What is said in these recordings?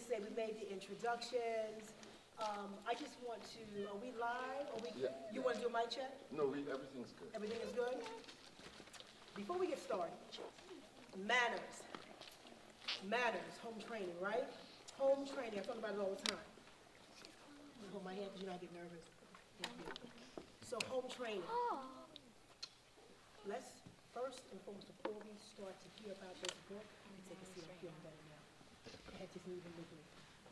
say we made the introductions. I just want to, are we live? You want to do a mic check? No, everything's good. Everything is good? Before we get started, manners. Manners, home training, right? Home training, I talk about it all the time. You hold my hand because you know I get nervous. So home training. Let's first and foremost, before we start to hear about this book, let me take a seat. I'm feeling better now. I had just moving with me.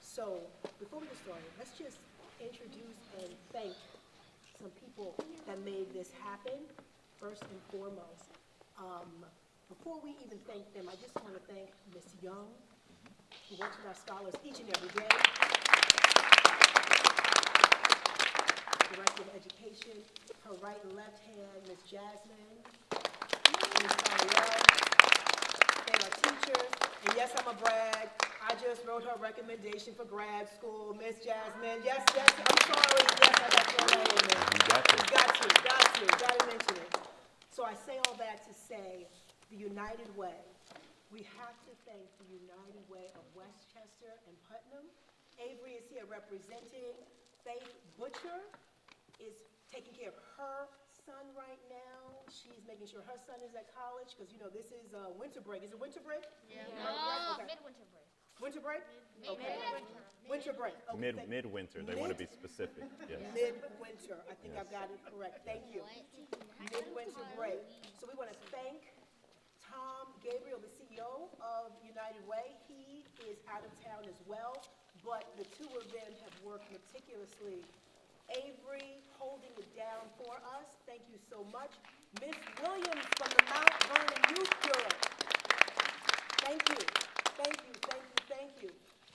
So before we get started, let's just introduce and thank some people that made this happen, first and foremost. Before we even thank them, I just want to thank Ms. Young, who works with our scholars each and every day. Director of Education, her right and left hand, Ms. Jasmine, Ms. Ariel. Thank our teachers, and yes, I'm a brag. I just wrote her recommendation for grad school, Miss Jasmine. Yes, I'm sorry. Yes, I got your name in there. You got to. Got to mention it. So I say all that to say, the United Way. We have to thank the United Way of Westchester and Putnam. Avery is here representing. Faith Butcher is taking care of her son right now. She's making sure her son is at college because, you know, this is winter break. Is it winter break? Yeah. Okay. Mid-winter break. Winter break? Okay. Winter break. Okay. Midwinter. They want to be specific. Yes. Midwinter. I think Yes. I've got it correct. Thank you. Midwinter break. So we want to thank Tom Gabriel, the CEO of United Way. He is out of town as well, but the two of them have worked meticulously. Avery holding it down for us. Thank you so much. Miss Williams from the Mount Vernon Youth Bureau. Thank you.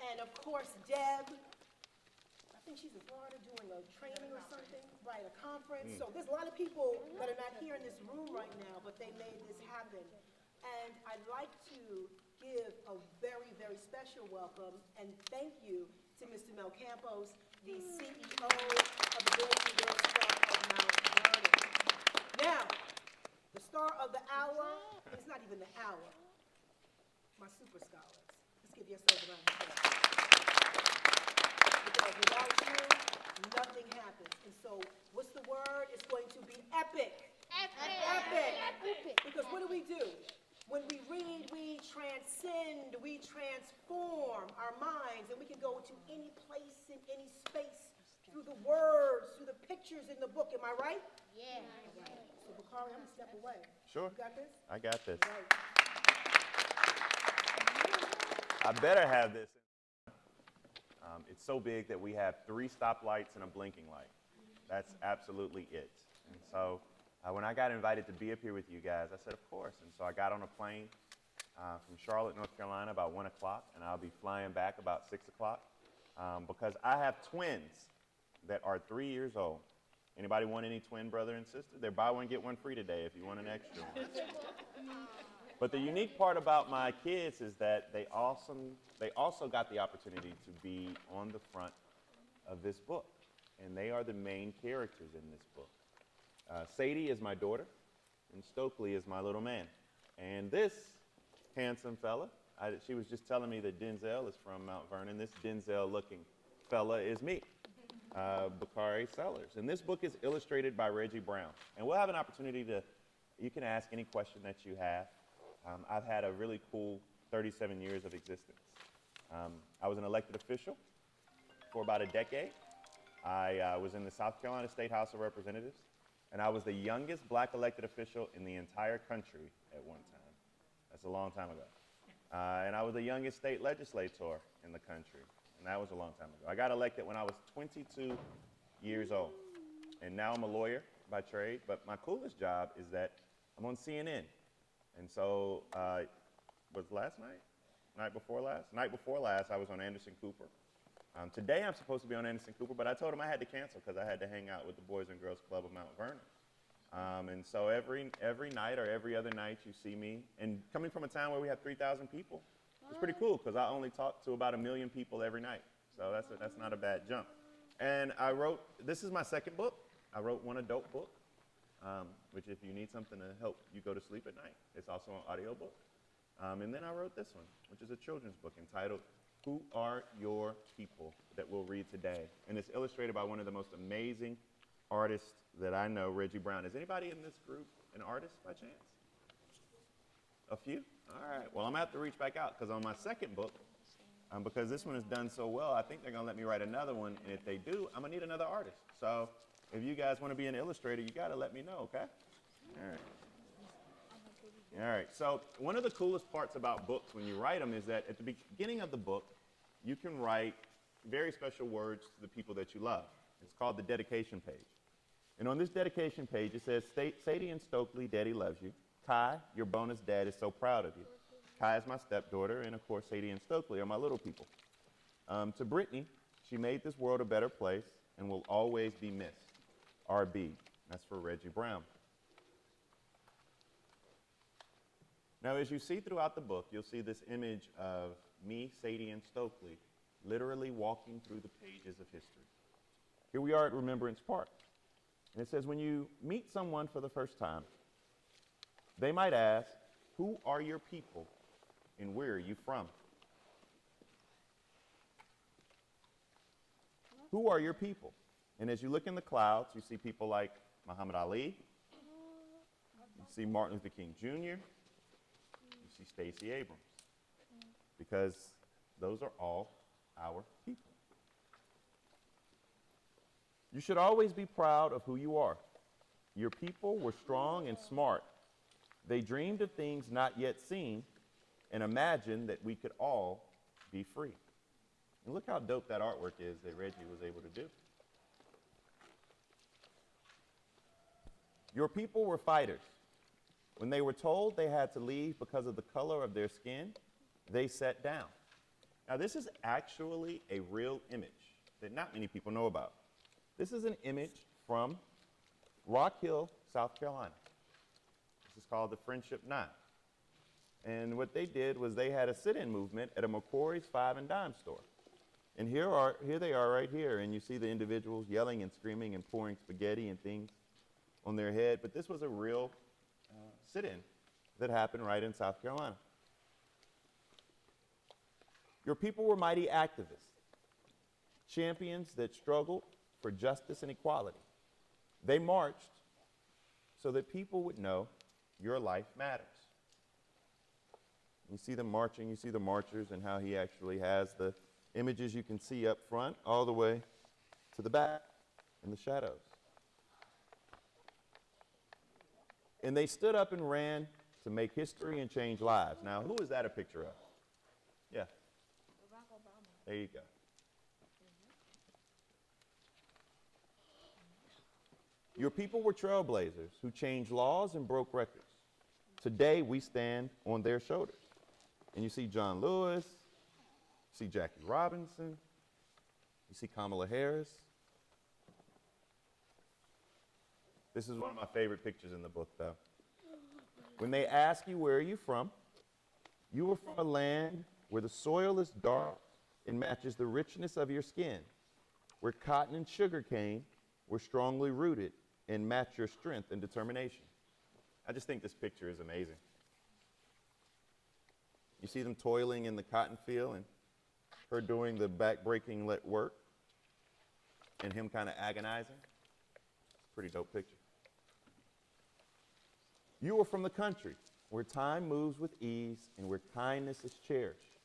And of course, Deb. I think she's in Florida doing a training or something, right, a conference. So there's a lot of people that are not here in this room right now, but they made this happen. And I'd like to give a very, very special welcome and thank you to Mr. Mel Campos, the CEO of the Boys and Girls Club of Mount Vernon. Now, the star of the hour, it's not even the hour, my super scholars. Let's give yourselves a round of applause. Because without you, nothing happens. And so, what's the word? It's going to be epic. Epic. Because what do? When we read, we transcend, we transform our minds, and we can go to any place in any space through the words, through the pictures in the book. Am I right? Yeah. Right. So, Bakari, I'm going to step away. Sure. You got this? I got this. Right. I better have this. It's so big that we have 3 stoplights and a blinking light. That's absolutely it. And so when I got invited to be up here with you guys, I said, of course. And so I got on a plane from Charlotte, North Carolina, about 1 o'clock, and I'll be flying back about 6 o'clock because I have twins that are 3 years old. Anybody want any twin brother and sister? They're buy one, get one free today if you want an extra one. But the unique part about my kids is that they also got the opportunity to be on the front of this book. And they are the main characters in this book. Sadie is my daughter, and Stokely is my little man. And this handsome fella, she was just telling me that Denzel is from Mount Vernon. This Denzel-looking fella is me, Bakari Sellers. And this book is illustrated by Reggie Brown. And we'll have an opportunity you can ask any question that you have. I've had a really cool 37 years of existence. I was an elected official for about a decade. I was in the South Carolina State House of Representatives, and I was the youngest black elected official in the entire country at one time. That's a long time ago. And I was the youngest state legislator in the country, and that was a long time ago. I got elected when I was 22 years old, and now I'm a lawyer by trade, but my coolest job is that I'm on CNN. And so, was last night? Night before last? Night before last, I was on Anderson Cooper. Today, I'm supposed to be on Anderson Cooper, but I told him I had to cancel because I had to hang out with the Boys and Girls Club of Mount Vernon. And so every night or every other night, you see me. And coming from a town where we have 3,000 people, it's pretty cool because I only talk to about 1 million people every night. So that's not a bad jump. And this is my second book. I wrote one adult book. Which if you need something to help you go to sleep at night, it's also an audiobook. And then I wrote this one, which is a children's book entitled Who are your people that we'll read today? And it's illustrated by one of the most amazing artists that I know, Reggie Brown. Is anybody in this group an artist by chance? A few? All right. Well, I'm going to have to reach back out because on my second book, because this one is done so well, I think they're going to let me write another one. And if they do, I'm going to need another artist. So if you guys want to be an illustrator, you got to let me know, okay? All right. All right. So one of the coolest parts about books when you write them is that at the beginning of the book, you can write very special words to the people that you love. It's called the dedication page. And on this dedication page, it says, Sadie and Stokely, Daddy loves you. Kai, your bonus dad is so proud of you. Kai is my stepdaughter, and of course, Sadie and Stokely are my little people. To Brittany, she made this world a better place and will always be missed. R.B. That's for Reggie Brown. Now, as you see throughout the book, you'll see this image of me, Sadie, and Stokely literally walking through the pages of history. Here we are at Remembrance Park. And it says, when you meet someone for the first time, they might ask, who are your people and where are you from? Who are your people? And as you look in the clouds, you see people like Muhammad Ali, you see Martin Luther King Jr., you see Stacey Abrams, because those are all our people. You should always be proud of who you are. Your people were strong and smart. They dreamed of things not yet seen and imagined that we could all be free. And look how dope that artwork is that Reggie was able to do. Your people were fighters. When they were told they had to leave because of the color of their skin, they sat down. Now, this is actually a real image that not many people know about. This is an image from Rock Hill, South Carolina. This is called the Friendship Knot. And what they did was they had a sit-in movement at a McCory's Five and Dime store. And here they are right here, and you see the individuals yelling and screaming and pouring spaghetti and things on their head. But this was a real sit-in that happened right in South Carolina. Your people were mighty activists, champions that struggled for justice and equality. They marched so that people would know your life matters. You see them marching, you see the marchers and how he actually has the images you can see up front all the way to the back in the shadows. And they stood up and ran to make history and change lives. Now, who is that a picture of? Yeah. Barack Obama. There you go. Your people were trailblazers who changed laws and broke records. Today, we stand on their shoulders. And you see John Lewis, you see Jackie Robinson, you see Kamala Harris. This is one of my favorite pictures in the book, though. When they ask you, where are you from? You are from a land where the soil is dark and matches the richness of your skin, where cotton and sugar cane were strongly rooted and match your strength and determination. I just think this picture is amazing. You see them toiling in the cotton field and her doing the back-breaking work and him kind of agonizing. It's a pretty dope picture. You are from the country where time moves with ease and where kindness is cherished.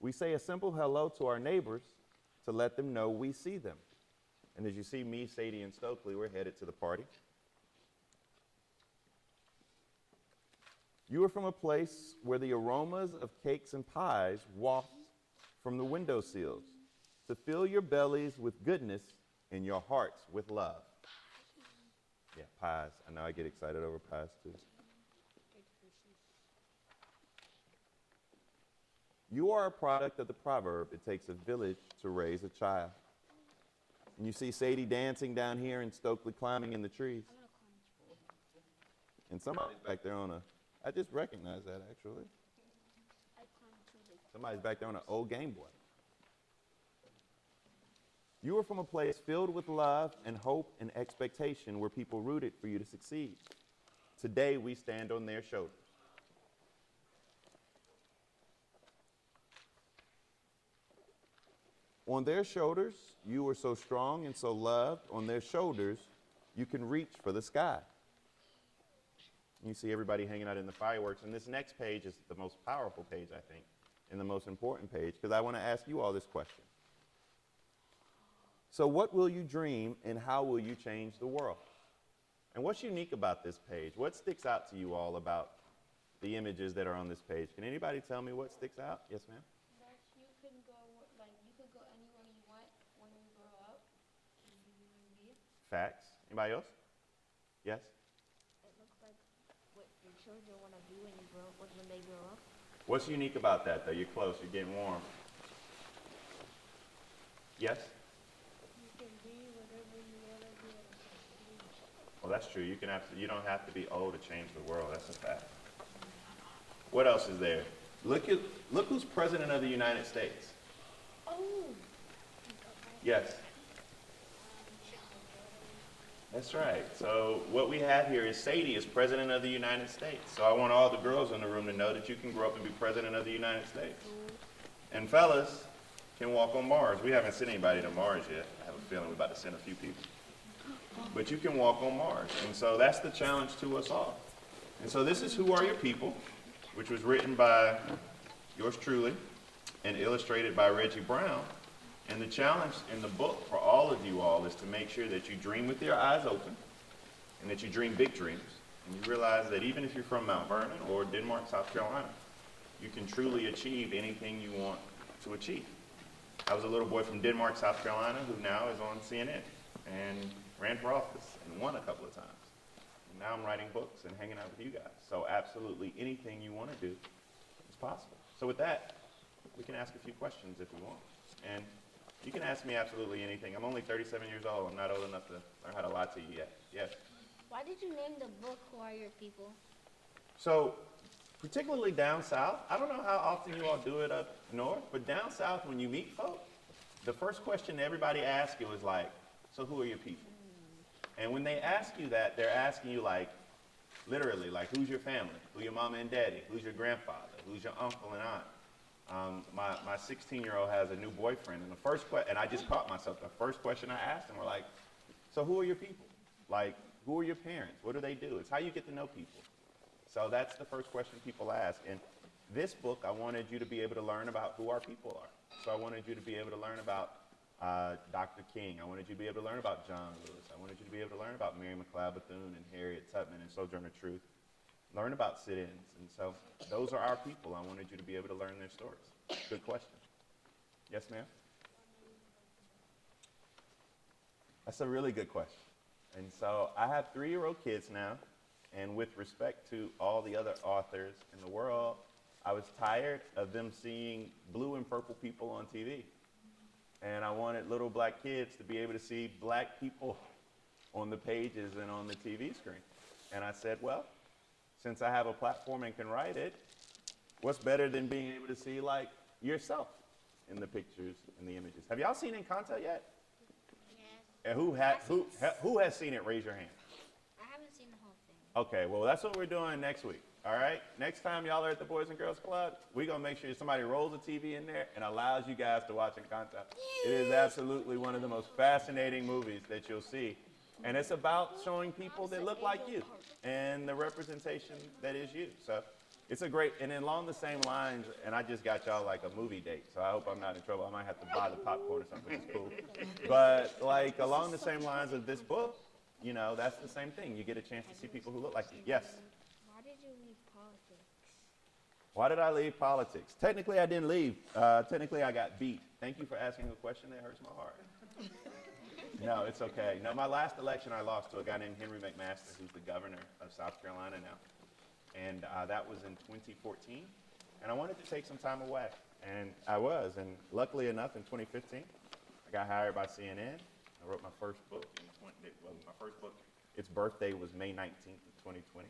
We say a simple hello to our neighbors to let them know we see them. And as you see me, Sadie, and Stokely, we're headed to the party. You are from a place where the aromas of cakes and pies waft from the windowsills to fill your bellies with goodness and your hearts with love. Yeah, pies. I know I get excited over pies too. You are a product of the proverb, it takes a village to raise a child. And you see Sadie dancing down here and Stokely climbing in the trees. And somebody's back there on I just recognized that actually. Somebody's back there on an old Game Boy. You are from a place filled with love and hope and expectation where people rooted for you to succeed. Today, we stand on their shoulders. On their shoulders, you are so strong and so loved. On their shoulders, you can reach for the sky. You see everybody hanging out in the fireworks. And this next page is the most powerful page, I think, and the most important page, because I want to ask you all this question. So what will you dream, and how will you change the world? And what's unique about this page? What sticks out to you all about the images that are on this page? Can anybody tell me what sticks out? Yes, ma'am? That you can go, like, you could go anywhere you want when you grow up. Facts. Anybody else? Yes? It looks like what your children want to be when you grow up, when they grow up. What's unique about that, though? You're close. You're getting warm. Yes? You can be whatever you want to be. Well, that's true. You don't have to be old to change the world. That's a fact. What else is there? Look who's president of the United States. Oh. Yes. That's right. So what we have here is Sadie is president of the United States. So I want all the girls in the room to know that you can grow up and be president of the United States. And fellas can walk on Mars. We haven't sent anybody to Mars yet. I have a feeling we're about to send a few people. But you can walk on Mars. And so that's the challenge to us all. And so this is Who Are Your People, which was written by yours truly and illustrated by Reggie Brown. And the challenge in the book for all of you all is to make sure that you dream with your eyes open and that you dream big dreams. And you realize that even if you're from Mount Vernon or Denmark, South Carolina, you can truly achieve anything you want to achieve. I was a little boy from Denmark, South Carolina, who now is on CNN and ran for office and won a couple of times. And now I'm writing books and hanging out with you guys. So absolutely anything you want to do is possible. So with that, we can ask a few questions if we want. And you can ask me absolutely anything. I'm only 37 years old. I'm not old enough to learn how to lie to you yet. Yes? Why did you name the book Who Are Your People? So, particularly down south, I don't know how often you all do it up north, but down south when you meet folk, the first question everybody asks you is like, so who are your people? And when they ask you that, they're asking you like, literally, like who's your family? Who your mama and daddy? Who's your grandfather? Who's your uncle and aunt? My 16-year-old has a new boyfriend, and the first and I just caught myself. The first question I asked him were like, so who are your people? Like, who are your parents? What do they do? It's how you get to know people. So that's the first question people ask. And this book, I wanted you to be able to learn about who our people are. So I wanted you to be able to learn about Dr. King. I wanted you to be able to learn about John Lewis. I wanted you to be able to learn about Mary McLeod Bethune and Harriet Tubman and Sojourner Truth. Learn about sit-ins. And so those are our people. I wanted you to be able to learn their stories. Good question. Yes, ma'am? That's a really good question. And so I have 3-year-old kids now, and with respect to all the other authors in the world, I was tired of them seeing blue and purple people on TV. And I wanted little black kids to be able to see black people on the pages and on the TV screen. And I said, well, since I have a platform and can write it, what's better than being able to see like yourself in the pictures and the images? Have y'all seen Encanto yet? Yes. And who has seen it? Raise your hand. I haven't seen the whole thing. Okay, well that's what we're doing next week. All right? Next time y'all are at the Boys and Girls Club, we're gonna make sure somebody rolls a TV in there and allows you guys to watch Encanto. It is absolutely one of the most fascinating movies that you'll see. And it's about showing people that look like you and the representation that is you. So it's a great, and then along the same lines, and I just got y'all like a movie date, so I hope I'm not in trouble. I might have to buy the popcorn or something, which is cool. But like along the same lines of this book, you know, that's the same thing. You get a chance to see people who look like you. Yes? Why did you leave politics? Why did I leave politics? Technically, I didn't leave. Technically, I got beat. Thank you for asking a question that hurts my heart. No, it's okay. No, my last election I lost to a guy named Henry McMaster, who's the governor of South Carolina now. And that was in 2014. And I wanted to take some time away. And I was. And luckily enough, in 2015, I got hired by CNN. I wrote my first book. Its birthday was May 19th of 2020.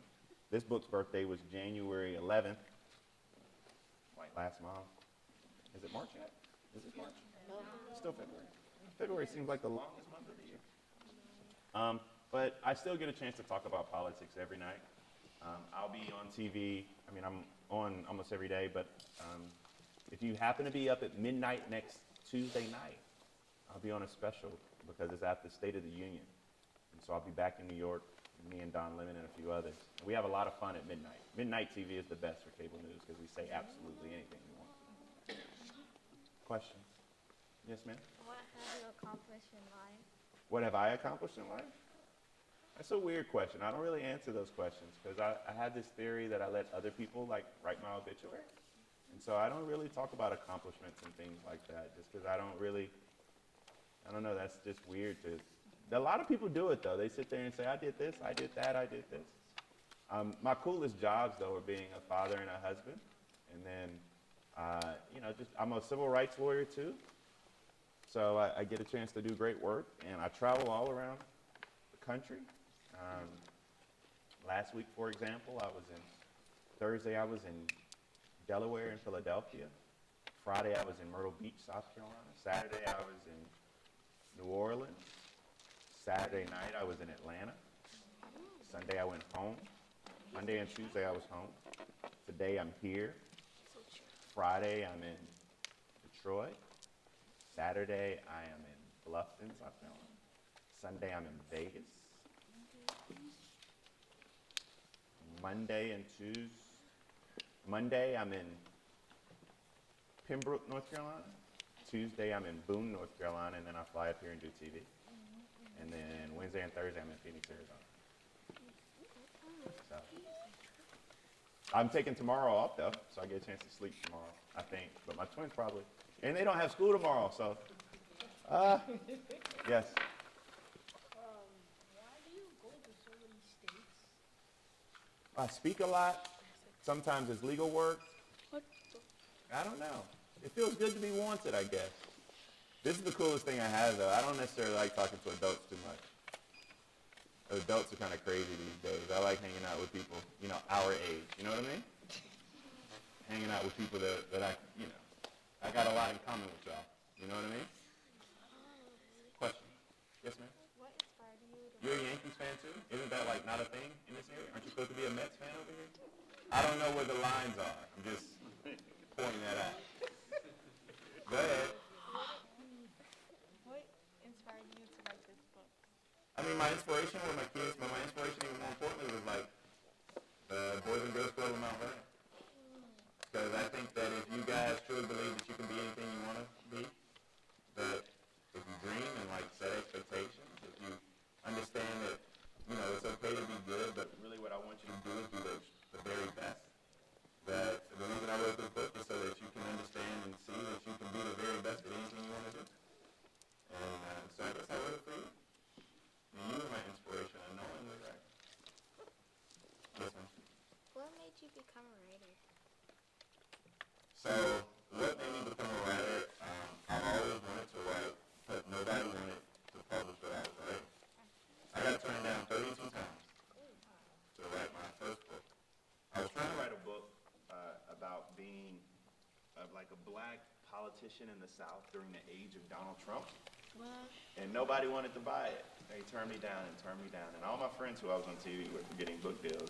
This book's birthday was January 11th. Like last month. Is it March yet? Is it March? No. It's still February. February seems like the longest month of the year. But I still get a chance to talk about politics every night. I'll be on TV. I mean, I'm on almost every day, but if you happen to be up at midnight next Tuesday night, I'll be on a special because it's after State of the Union. And so I'll be back in New York, me and Don Lemon and a few others. And we have a lot of fun at midnight. Midnight TV is the best for cable news because we say absolutely anything we want to. Questions? Yes, ma'am? What have you accomplished in life? What have I accomplished in life? That's a weird question. I don't really answer those questions because I have this theory that I let other people like write my obituary. And so I don't really talk about accomplishments and things like that just because I don't know, that's just weird to, a lot of people do it though. They sit there and say, I did this, I did that, I did this. My coolest jobs though are being a father and a husband. And then, I'm a civil rights lawyer too. So I get a chance to do great work and I travel all around the country. Last week, for example, Thursday I was in Delaware and Philadelphia. Friday I was in Myrtle Beach, South Carolina. Saturday I was in New Orleans. Saturday night I was in Atlanta. Sunday I went home. Monday and Tuesday I was home. Today I'm here. Friday I'm in Detroit. Saturday I am in Bluffton, South Carolina. Sunday I'm in Vegas. Monday I'm in Pembroke, North Carolina. Tuesday I'm in Boone, North Carolina, and then I fly up here and do TV. And then Wednesday and Thursday I'm in Phoenix, Arizona. So I'm taking tomorrow off though, so I get a chance to sleep tomorrow, I think. But my twins probably, and they don't have school tomorrow, so yes. Why do you go to so many states? I speak a lot. Sometimes it's legal work. I don't know. It feels good to be wanted, I guess. This is the coolest thing I have, though. I don't necessarily like talking to adults too much. Adults are kind of crazy these days. I like hanging out with people, our age. You know what I mean? Hanging out with people that I got a lot in common with y'all. You know what I mean? Question? Yes, ma'am? What inspired you to You're a Yankees fan, too? Isn't that, not a thing in this area? Aren't you supposed to be a Mets fan over here? I don't know where the lines are. I'm just pointing that out. Go ahead. What inspired you to write this book? I mean, my inspiration were my kids, but my inspiration even more importantly was the Boys and Girls Club of Mount Vernon. Because I think that if you guys truly believe that you can be anything you want to be, that if you dream and set expectations, if you understand that, it's okay to be good, but really what I want you to do is do the very best. That the reason I wrote this book is so that you can understand and see that you can be the very best at anything you want to do. And so I guess I wrote it for you. And you were my inspiration, unknowingly, right? Yes, ma'am. What made you become a writer? So, what made me become a writer? I always wanted to write, but nobody wanted to publish what I was writing. I got turned down 32 times to write my first book. I was trying to write a book about being a black politician in the South during the age of Donald Trump. And nobody wanted to buy it. They turned me down and turned me down. And all my friends who I was on TV with were getting book deals.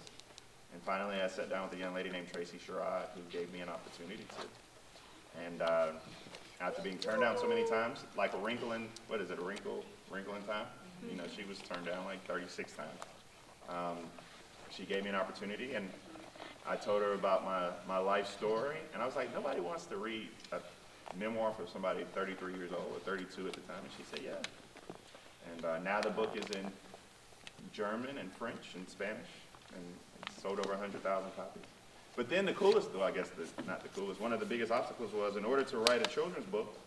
And finally I sat down with a young lady named Tracie who gave me an opportunity to. And after being turned down so many times, like a wrinkle in time? She was turned down 36 times. She gave me an opportunity and I told her about my life story. And I was like, nobody wants to read a memoir from somebody 33 years old or 32 at the time. And she said, yeah. And now the book is in German and French and Spanish. And it's sold over 100,000 copies. But then the coolest, though, I guess not the coolest, one of the biggest obstacles was in order to write a children's book,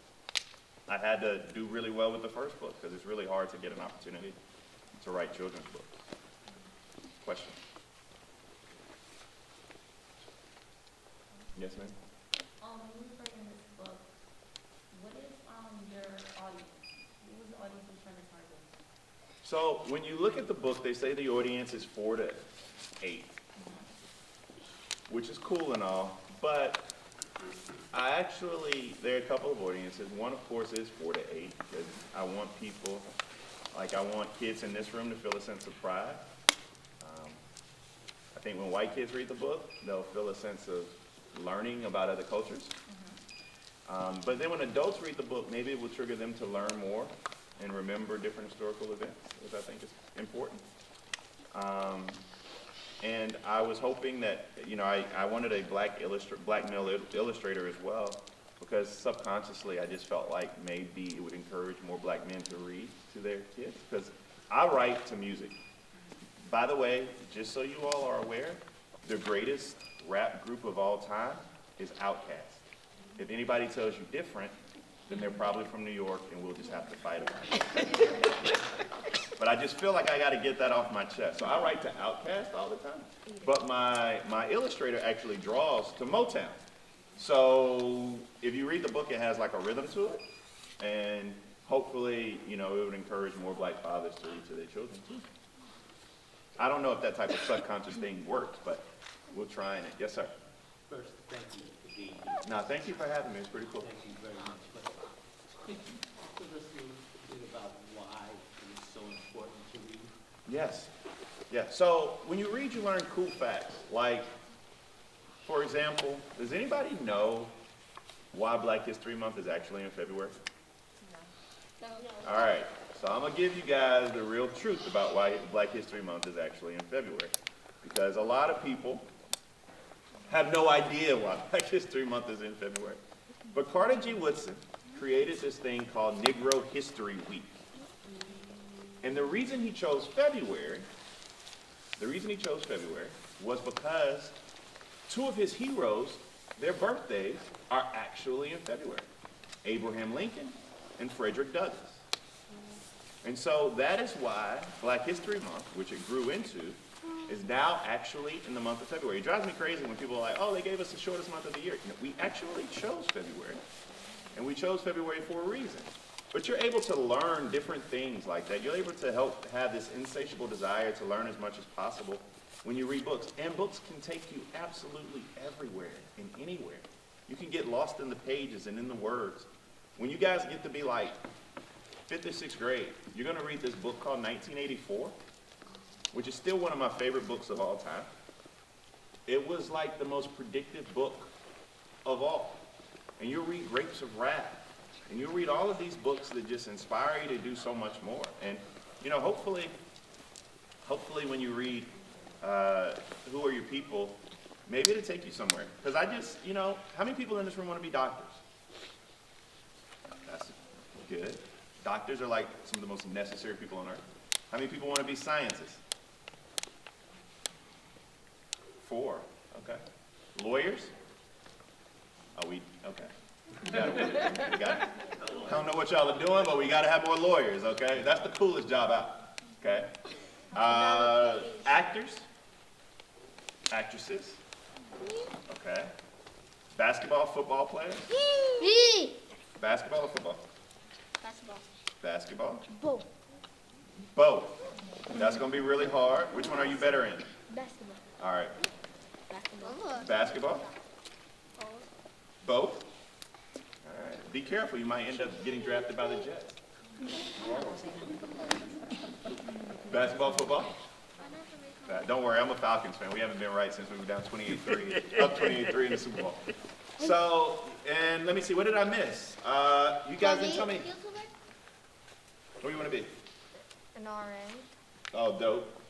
I had to do really well with the first book because it's really hard to get an opportunity to write children's books. Question? Yes, ma'am? When you were writing this book, what is your audience? What was the audience you're trying to target? So when you look at the book, they say the audience is 4 to 8, which is cool and all, but there are a couple of audiences. One, of course, is 4 to 8, because I want people, I want kids in this room to feel a sense of pride. I think when white kids read the book, they'll feel a sense of learning about other cultures. But then when adults read the book, maybe it will trigger them to learn more and remember different historical events, which I think is important. And I was hoping that, I wanted a black male illustrator as well, because subconsciously I just felt like maybe it would encourage more black men to read to their kids, because I write to music. By the way, just so you all are aware, the greatest rap group of all time is Outkast. If anybody tells you different, then they're probably from New York and we'll just have to fight about it. But I just feel like I gotta get that off my chest. So I write to Outkast all the time. But my illustrator actually draws to Motown. So if you read the book, it has like a rhythm to it. And hopefully, it would encourage more black fathers to read to their children too. I don't know if that type of subconscious thing works, but we'll try it. Yes, sir. First, thank you for being here. No, thank you for having me. It's pretty cool. Thank you very much. But could you talk to us a little bit about why it is so important to read? Yes. Yeah. So when you read, you learn cool facts. Like, for example, does anybody know why Black History Month is actually in February? No. All right. So I'm going to give you guys the real truth about why Black History Month is actually in February. Because a lot of people have no idea why Black History Month is in February. But Carter G. Woodson created this thing called Negro History Week. And the reason he chose February was because two of his heroes, their birthdays are actually in February. Abraham Lincoln and Frederick Douglass. And so that is why Black History Month, which it grew into, is now actually in the month of February. It drives me crazy when people are like, oh, they gave us the shortest month of the year. We actually chose February. And we chose February for a reason. But you're able to learn different things like that. You're able to have this insatiable desire to learn as much as possible when you read books. And books can take you absolutely everywhere and anywhere. You can get lost in the pages and in the words. When you guys get to be like 5th or 6th grade, you're going to read this book called 1984, which is still one of my favorite books of all time. It was like the most predictive book of all. And you'll read Grapes of Wrath, and you'll read all of these books that just inspire you to do so much more. And, hopefully when you read Who Are Your People, maybe it'll take you somewhere. Because I just, how many people in this room want to be doctors? That's good. Doctors are like some of the most necessary people on earth. How many people want to be scientists? 4, okay. Lawyers? Oh, okay. We got it. I don't know what y'all are doing, but we got to have more lawyers, okay? That's the coolest job out, okay? Actors? Actresses? Okay. Basketball, football players? Basketball or football? Basketball. Basketball? Both. Both. That's going to be really hard. Which one are you better in? Basketball. All right. Basketball. Basketball? Both? All right. Be careful. You might end up getting drafted by the Jets. Basketball, football? Don't worry. I'm a Falcons fan. We haven't been right since we were down 28-3, up 28-3 in the Super Bowl. So, and let me see. What did I miss? You guys didn't tell me. What do you want to be? An RN. Oh, dope.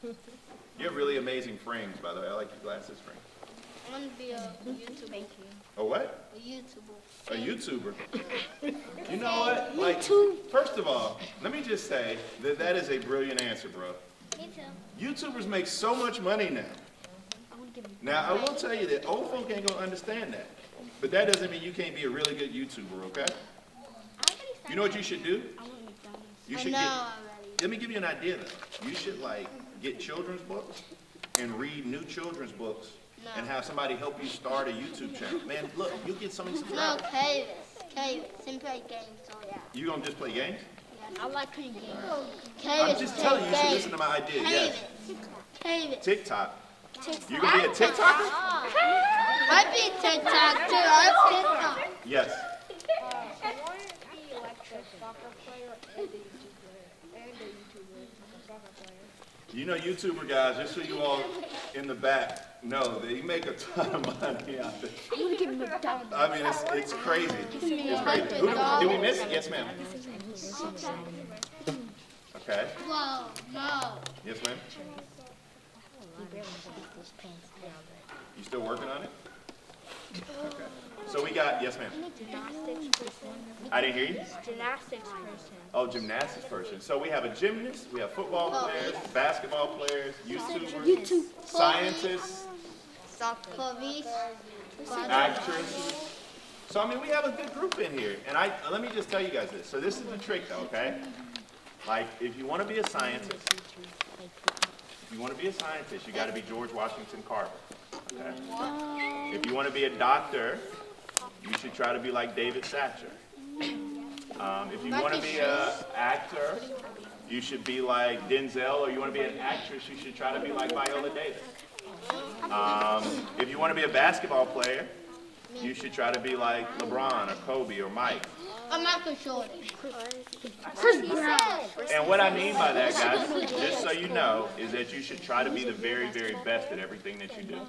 You have really amazing frames, by the way. I like your glasses frame. I want to be a YouTuber. A what? A YouTuber. A YouTuber. You know what? Like, first of all, let me just say that that is a brilliant answer, bro. Me too. YouTubers make so much money now. Now, I will tell you that old folk ain't gonna understand that. But that doesn't mean you can't be a really good YouTuber, okay? You know what you should do? You should let me give you an idea though. You should like get children's books and read new children's books and have somebody help you start a YouTube channel. Man, look, you'll get so many subscribers. No, Kavis. Simply play games, so yeah. You gonna just play games? I like playing games. I'm just telling you, you should listen to my idea, yes. TikTok. You gonna be a TikToker? I'd be TikTok too. I'm TikTok. Yes. I want to be like a soccer player and a YouTube player. And a YouTuber, like a soccer player. You know, YouTuber guys, just so you all in the back know, they make a ton of money out there. I mean, it's crazy. It's crazy. Who did we miss? Yes, ma'am. Okay. Whoa, no. Yes, ma'am. You still working on it? Okay. So we got, yes, ma'am. I didn't hear you. Gymnastics person. Oh, gymnastics person. So we have a gymnast, we have football players, basketball players, YouTubers, scientists, Police. actress. So I mean, we have a good group in here. And let me just tell you guys this. So this is the trick, though, okay? Like, if you want to be a scientist, you got to be George Washington Carver. Okay? If you want to be a doctor, you should try to be like David Satcher. If you want to be an actor, you should be like Denzel, or you want to be an actress, you should try to be like Viola Davis. If you want to be a basketball player, you should try to be like LeBron or Kobe or Mike. I'm not for sure. And what I mean by that, guys, just so you know, is that you should try to be the very, very best at everything that you do.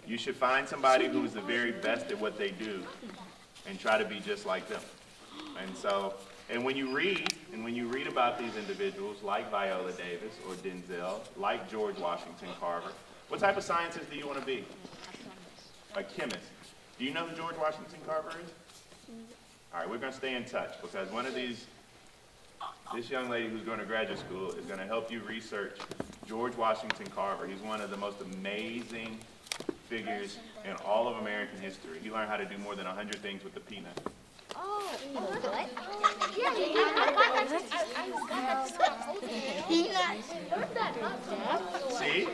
You should find somebody who's the very best at what they do and try to be just like them. And when you read about these individuals like Viola Davis or Denzel, like George Washington Carver, what type of scientist do you want to be? A chemist. Do you know who George Washington Carver is? All right, we're going to stay in touch because this young lady who's going to graduate school is going to help you research George Washington Carver. He's one of the most amazing figures in all of American history. He learned how to do more than 100 things with the peanut. See?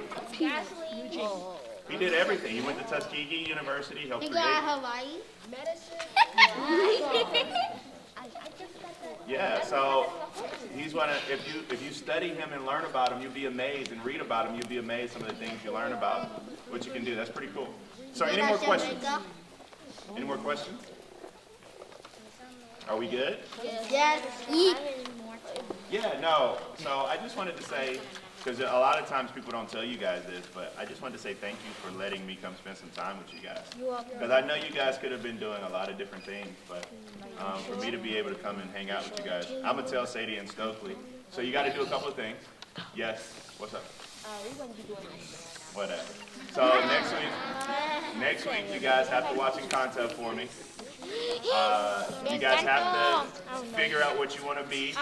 He did everything. He went to Tuskegee University, helped You create. got Hawaii? Yeah, so he's one of, if you study him and learn about him, you'll be amazed, and read about him, you'll be amazed some of the things you learn about, what you can do. That's pretty cool. So any more questions? Any more questions? Are we good? Yes. Yeah, no. So I just wanted to say, because a lot of times people don't tell you guys this, but I just wanted to say thank you for letting me come spend some time with you guys. Because I know you guys could have been doing a lot of different things, but for me to be able to come and hang out with you guys, I'm going to tell Sadie and Stokely. So you got to do a couple of things. Yes? What's up? Whatever. So next week you guys have to watch Encanto for me. You guys have to figure out what you want to be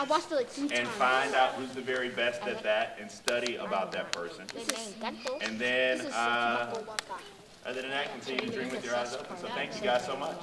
and find out who's the very best at that and study about that person. And then, other than that, continue to dream with your eyes open. So thank you guys so much.